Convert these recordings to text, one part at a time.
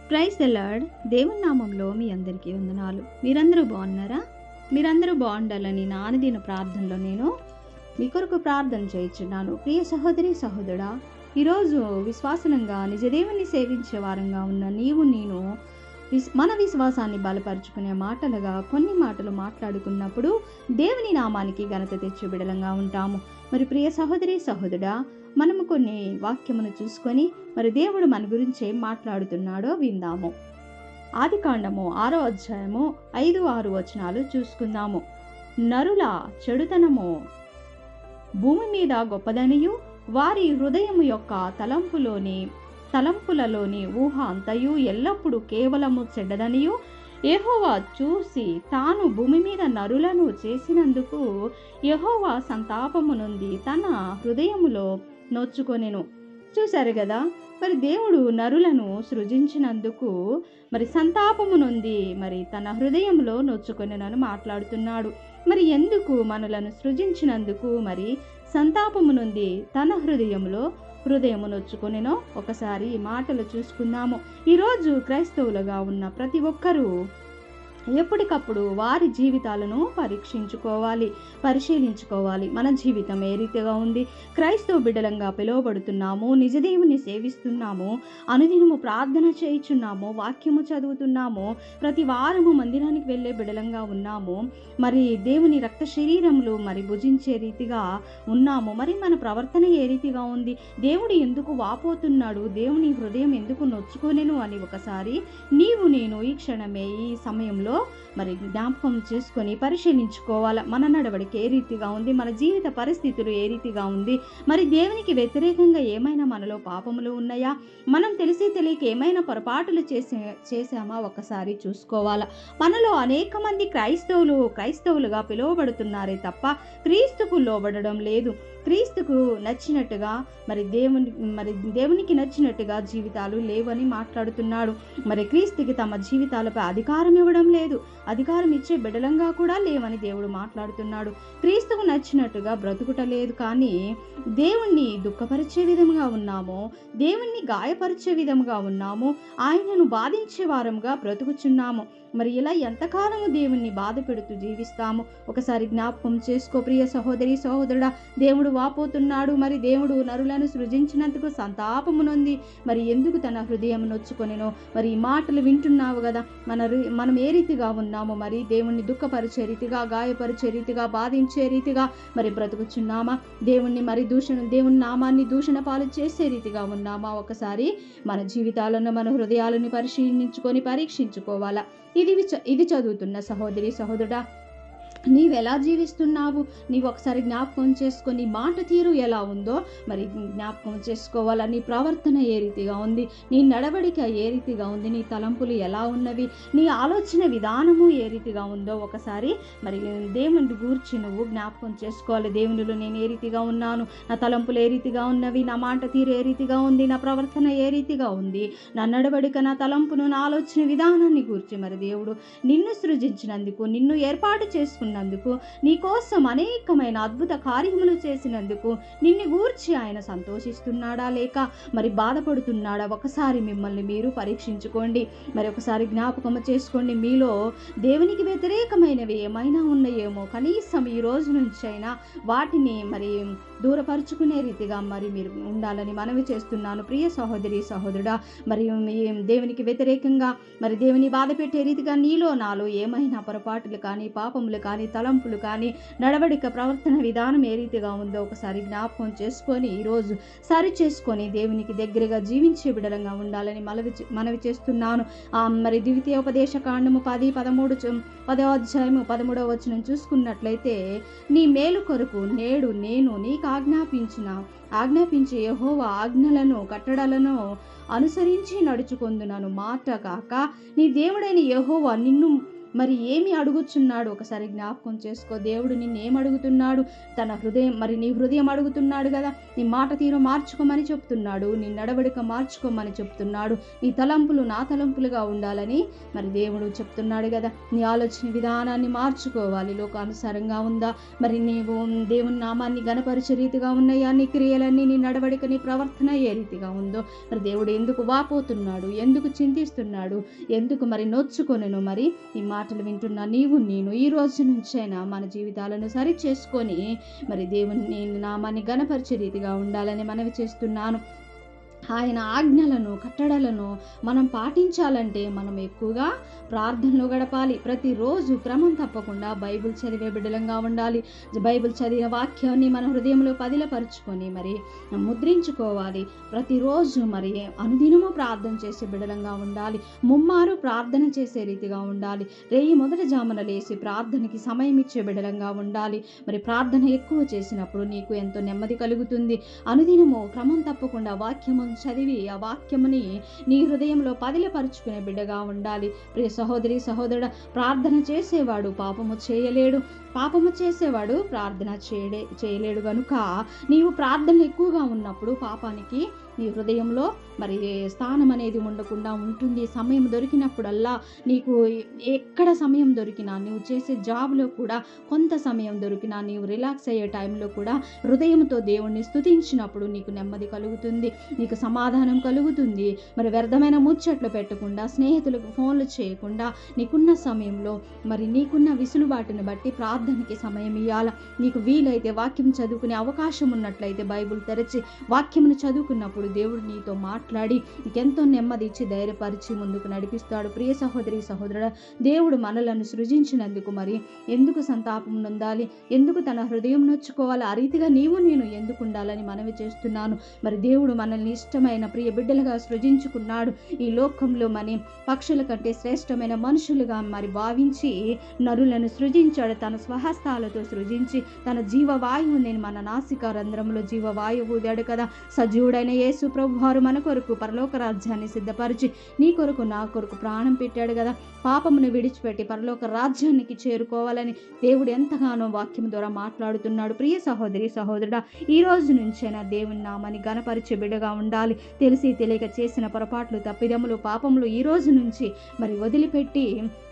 Praise the lord. దేవుని నామంలో మీ అందరికీ వందనాలు. మీరందరూ బాగున్నారా? మీరందరూ బాగుండాలని నా అనుదిన ప్రార్థనలో నేను మీ కొరకు ప్రార్థన చేయించున్నాను. ప్రియ సహోదరి సహోదరుడా, ఈరోజు విశ్వాసంగా నిజదేవుని సేవించే వారంగా ఉన్న నీవు నేను మన విశ్వాసాన్ని బలపరుచుకునే మాటలుగా కొన్ని మాటలు మాట్లాడుకున్నప్పుడు దేవుని నామానికి ఘనత తెచ్చే బిడలంగా ఉంటాము. మరి ప్రియ సహోదరి సహోదరుడా, మనము కొన్ని వాక్యమును చూసుకొని మరి దేవుడు మన గురించి ఏం మాట్లాడుతున్నాడో విందాము. ఆదికాండము 6వ అధ్యాయము 5-6 వచనాలు చూసుకుందాము. నరుల చెడుతనము భూమి మీద గొప్పదనియు వారి హృదయము యొక్క తలంపులలోని ఊహ అంతయు ఎల్లప్పుడూ కేవలము చెడ్డదనియు యెహోవా చూసి తాను భూమి మీద నరులను చేసినందుకు యెహోవా సంతాపము నుండి తన హృదయములో నొచ్చుకొనెను. చూశారు కదా, మరి దేవుడు నరులను సృజించినందుకు మరి సంతాపము నుండి మరి తన హృదయంలో నొచ్చుకొనెనని మాట్లాడుతున్నాడు. మరి ఎందుకు మనలను సృజించినందుకు మరి సంతాపము నుండి తన హృదయము నొచ్చుకొనెనో ఒకసారి ఈ మాటలు చూసుకుందాము. ఈరోజు క్రైస్తవులుగా ఉన్న ప్రతి ఒక్కరూ ఎప్పటికప్పుడు వారి జీవితాలను పరిశీలించుకోవాలి. మన జీవితం ఏ రీతిగా ఉంది? క్రైస్తవ బిడ్డలంగా పిలువబడుతున్నాము, నిజదేవుని సేవిస్తున్నాము, అనుదినము ప్రార్థన చేయుచున్నాము, వాక్యము చదువుతున్నాము, ప్రతి వారము మందిరానికి వెళ్ళే బిడ్డలంగా ఉన్నాము, మరి దేవుని రక్త శరీరములు మరి భుజించే రీతిగా ఉన్నాము. మరి మన ప్రవర్తన ఏ రీతిగా ఉంది? దేవుడు ఎందుకు వాపోతున్నాడు? దేవుని హృదయం ఎందుకు నొచ్చుకొనెను అని ఒకసారి నీవు నేను ఈ క్షణమే ఈ సమయంలో మరి జ్ఞాపకం చేసుకొని పరిశీలించుకోవాలి. మన నడవడికి ఏ రీతిగా ఉంది? మన జీవిత పరిస్థితులు ఏ రీతిగా ఉంది? మరి దేవునికి వ్యతిరేకంగా ఏమైనా మనలో పాపములు ఉన్నాయా? మనం తెలిసి తెలియక ఏమైనా పొరపాటులు చేసామా ఒకసారి చూసుకోవాలా. మనలో అనేక మంది క్రైస్తవులుగా పిలువబడుతున్నారే తప్ప క్రీస్తుకు లోబడడం లేదు. క్రీస్తుకు నచ్చినట్టుగా మరి దేవునికి నచ్చినట్టుగా జీవితాలు లేవని మాట్లాడుతున్నాడు. మరి క్రీస్తుకి తమ జీవితాలపై అధికారం ఇవ్వడం లేదు, అధికారం ఇచ్చే బిడలంగా కూడా లేవని దేవుడు మాట్లాడుతున్నాడు. క్రీస్తుకు నచ్చినట్టుగా బ్రతుకుట లేదు, కానీ దేవుణ్ణి దుఃఖపరిచే విధంగా ఉన్నాము, దేవుణ్ణి గాయపరిచే విధంగా ఉన్నాము, ఆయనను బాధించే వారంగా బ్రతుకుచున్నాము. మరి ఇలా ఎంతకాలము దేవుణ్ణి బాధ పెడుతూ జీవిస్తాము? ఒకసారి జ్ఞాపకం చేసుకో ప్రియ సహోదరి సహోదరుడా. దేవుడు వాపోతున్నాడు. మరి దేవుడు నరులను సృజించినందుకు సంతాపము నొంది మరి ఎందుకు తన హృదయం నొచ్చుకొనెనో మరి ఈ మాటలు వింటున్నావు కదా. మనం ఏ రీతిగా ఉన్నామో, మరి దేవుణ్ణి దుఃఖపరిచే రీతిగా, గాయపరిచే రీతిగా, బాధించే రీతిగా మరి బ్రతుకుచున్నామా? దేవుని నామాన్ని దూషణ పాలు చేసే రీతిగా ఉన్నామా? ఒకసారి మన జీవితాలను, మన హృదయాలను పరీక్షించుకోవాలా. ఇది చదువుతున్న సహోదరి సహోదరుడా, నీవెలా జీవిస్తున్నావు? నీవు ఒకసారి జ్ఞాపకం చేసుకొని మాట తీరు ఎలా ఉందో మరి జ్ఞాపకం చేసుకోవాలా. నీ ప్రవర్తన ఏ రీతిగా ఉంది? నీ నడవడిక ఏ రీతిగా ఉంది? నీ తలంపులు ఎలా ఉన్నవి? నీ ఆలోచన విధానము ఏ రీతిగా ఉందో ఒకసారి మరి దేవుని గూర్చి నువ్వు జ్ఞాపకం చేసుకోవాలి. దేవునిలో నేను ఏ రీతిగా ఉన్నాను? నా తలంపులు ఏ రీతిగా ఉన్నవి? నా మాట తీరు ఏ రీతిగా ఉంది? నా ప్రవర్తన ఏ రీతిగా ఉంది? నా నడవడిక, నా తలంపును, నా ఆలోచన విధానాన్ని గూర్చి మరి దేవుడు నిన్ను సృజించినందుకు, నిన్ను ఏర్పాటు చేసుకున్నందుకు, నీ కోసం అనేకమైన అద్భుత కార్యములు చేసినందుకు నిన్ను గూర్చి ఆయన సంతోషిస్తున్నాడా లేక మరి బాధపడుతున్నాడా? ఒకసారి మిమ్మల్ని మీరు పరీక్షించుకోండి. మరి ఒకసారి జ్ఞాపకం చేసుకోండి. మీలో దేవునికి వ్యతిరేకమైనవి ఏమైనా ఉన్నాయేమో, కనీసం ఈ రోజు నుంచి అయినా వాటిని మరి దూరపరుచుకునే రీతిగా మరి మీరు ఉండాలని మనవి చేస్తున్నాను. ప్రియ సహోదరి సహోదరుడా, మరి దేవునికి వ్యతిరేకంగా మరి దేవుని బాధ పెట్టే రీతిగా నీలో నాలో ఏమైనా పొరపాటులు కానీ, పాపములు కానీ, తలంపులు కానీ, నడవడిక, ప్రవర్తన విధానం ఏ రీతిగా ఉందో ఒకసారి జ్ఞాపకం చేసుకొని ఈరోజు సరి చేసుకొని దేవునికి దగ్గరగా జీవించే బిడలంగా ఉండాలని మనవి చేస్తున్నాను. మరి ద్వితీయోపదేశ కాండము 10 అధ్యాయము 13వ వచనం చూసుకున్నట్లయితే, నీ మేలు కొరకు నేడు నేను నీకు ఆజ్ఞాపించే యెహోవా ఆజ్ఞలను, కట్టడలను అనుసరించి నడుచుకొందునను మాట కాక నీ దేవుడైన యెహోవా మరి ఏమి అడుగుచున్నాడు ఒకసారి జ్ఞాపకం చేసుకో. దేవుడు నిన్నేం అడుగుతున్నాడు? తన హృదయం, మరి నీ హృదయం అడుగుతున్నాడు కదా. నీ మాట తీరు మార్చుకోమని చెప్తున్నాడు, నీ నడవడిక మార్చుకోమని చెప్తున్నాడు, నీ తలంపులు నా తలంపులుగా ఉండాలని మరి దేవుడు చెప్తున్నాడు కదా. నీ ఆలోచన విధానాన్ని మార్చుకోవాలి. లోకానుసారంగా ఉందా? మరి నీవు దేవుని నామాన్ని గణపరిచే రీతిగా ఉన్నాయా? నీ క్రియలన్నీ, నీ నడవడిక, నీ ప్రవర్తన ఏ రీతిగా ఉందో? మరి దేవుడు ఎందుకు వాపోతున్నాడు? ఎందుకు చింతిస్తున్నాడు? ఎందుకు మరి నొచ్చుకొనెను? మరి ఈ మాటలు వింటున్న నీవు నేను ఈ రోజు నుంచైనా మన జీవితాలను సరి చేసుకొని మరి దేవుని నామాన్ని గణపరిచే రీతిగా ఉండాలని మనవి చేస్తున్నాను. ఆయన ఆజ్ఞలను, కట్టడలను మనం పాటించాలంటే మనం ఎక్కువగా ప్రార్థనలో గడపాలి. ప్రతిరోజు క్రమం తప్పకుండా బైబిల్ చదివే బిడ్డలంగా ఉండాలి. బైబిల్ చదివిన వాక్యాన్ని మన హృదయంలో పదిలపరుచుకొని మరి ముద్రించుకోవాలి. ప్రతిరోజు మరి అనుదినము ప్రార్థన చేసే బిడ్డలంగా ఉండాలి. ముమ్మారు ప్రార్థన చేసే రీతిగా ఉండాలి. రేయి మొదట జామున లేసి ప్రార్థనకి సమయం ఇచ్చే బిడ్డలంగా ఉండాలి. మరి ప్రార్థన ఎక్కువ చేసినప్పుడు నీకు ఎంతో నెమ్మది కలుగుతుంది. అనుదినము క్రమం తప్పకుండా వాక్యము చదివి ఆ వాక్యముని నీ హృదయంలో పదిలపరుచుకునే బిడ్డగా ఉండాలి. ప్రియ సహోదరి, సహోదరుడు, ప్రార్థన చేసేవాడు పాపము చేయలేడు, పాపము చేసేవాడు ప్రార్థన చేయలేడు కనుక నీవు ప్రార్థన ఎక్కువగా ఉన్నప్పుడు పాపానికి నీ హృదయంలో మరి స్థానం అనేది ఉండకుండా ఉంటుంది. సమయం దొరికినప్పుడల్లా నీకు ఎక్కడ సమయం దొరికినా, నువ్వు చేసే జాబ్లో కూడా కొంత సమయం దొరికినా, నీవు రిలాక్స్ అయ్యే టైంలో కూడా హృదయంతో దేవుణ్ణి స్తుతించినప్పుడు నీకు నెమ్మది కలుగుతుంది, నీకు సమాధానం కలుగుతుంది. మరి వ్యర్థమైన ముచ్చట్లు పెట్టకుండా, స్నేహితులకు ఫోన్లు చేయకుండా నీకున్న సమయంలో మరి నీకున్న విసులుబాటుని బట్టి ప్రార్థనకి సమయం ఇవ్వాల. నీకు వీలైతే వాక్యం చదువుకునే అవకాశం ఉన్నట్లయితే బైబిల్ తెరచి వాక్యమును చదువుకున్నప్పుడు దేవుడు నీతో మాట్లాడి నీకెంతో నెమ్మది ఇచ్చి ధైర్యపరిచి ముందుకు నడిపిస్తాడు. ప్రియ సహోదరి, సహోదరుడు, దేవుడు మనలను సృజించినందుకు మరి ఎందుకు సంతాపం నొందాలి? ఎందుకు తన హృదయం నొచ్చుకోవాలి? ఆ రీతిగా నీవు నేను ఎందుకు ఉండాలని మనవి చేస్తున్నాను. మరి దేవుడు మనల్ని ఇష్టమైన ప్రియ బిడ్డలుగా సృజించుకున్నాడు. ఈ లోకంలో మన పక్షుల కంటే శ్రేష్టమైన మనుషులుగా మరి భావించి నరులను సృజించాడు. తన స్వహస్తాలతో సృజించి తన జీవవాయువుని మన నాసిక రంధ్రంలో జీవవాయువు ఊదాడు కదా. సజీవుడైన యేసు ప్రభు వారు మన కొరకు పరలోక రాజ్యాన్ని సిద్ధపరిచి నీ కొరకు నా కొరకు ప్రాణం పెట్టాడు కదా. పాపమును విడిచిపెట్టి పరలోక రాజ్యానికి చేరుకోవాలని దేవుడు ఎంతగానో వాక్యం ద్వారా మాట్లాడుతున్నాడు. ప్రియ సహోదరి, సహోదరుడా, ఈ రోజు నుంచైనా దేవుని నామాన్ని గణపరిచే బిడ్డగా ఉండాలి. తెలిసి తెలియక చేసిన పొరపాట్లు, తప్పిదములు, పాపములు ఈ రోజు నుంచి మరి వదిలిపెట్టి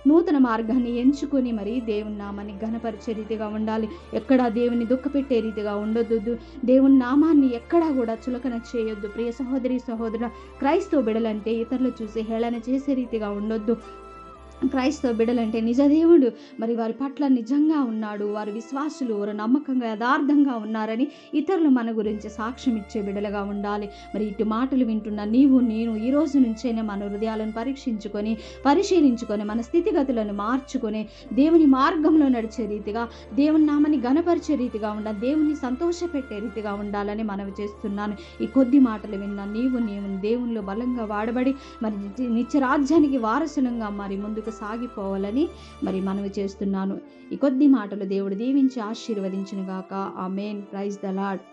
నూతన మార్గాన్ని ఎంచుకొని మరి దేవుని నామాన్ని ఘనపరిచే రీతిగా ఉండాలి. ఎక్కడా దేవుని దుఃఖపెట్టే రీతిగా ఉండొద్దు. దేవుని నామాన్ని ఎక్కడా కూడా చులకన చేయొద్దు. ప్రియ సహోదరి, సహోదరుడు, క్రైస్తవ బిడ్డలంటే ఇతరులు చూసి హేళన చేసే రీతిగా ఉండొద్దు. క్రైస్తవ బిడ్డలంటే నిజదేవుడు మరి వారి పట్ల నిజంగా ఉన్నాడు, వారి విశ్వాసులు, వారు నమ్మకంగా యథార్థంగా ఉన్నారని ఇతరులు మన గురించి సాక్ష్యం ఇచ్చే బిడ్డలుగా ఉండాలి. మరి ఇటు మాటలు వింటున్న నీవు నేను ఈ రోజు నుంచైనా మన హృదయాలను పరిశీలించుకొని మన స్థితిగతులను మార్చుకొని దేవుని మార్గంలో నడిచే రీతిగా, దేవుని నామాన్ని ఘనపరిచే రీతిగా ఉండాలి, దేవుని సంతోషపెట్టే రీతిగా ఉండాలని మనవి చేస్తున్నాను. ఈ కొద్ది మాటలు విన్న నీవు దేవునిలో బలంగా వాడబడి మరి నిత్య రాజ్యానికి వారసులంగా మరి ముందుకు సాగిపోవాలని మరి మనవి చేస్తున్నాను. ఈ కొద్ది మాటలు దేవుడు దీవించి ఆశీర్వదించును గాక. ఆమేన్. Praise the lord.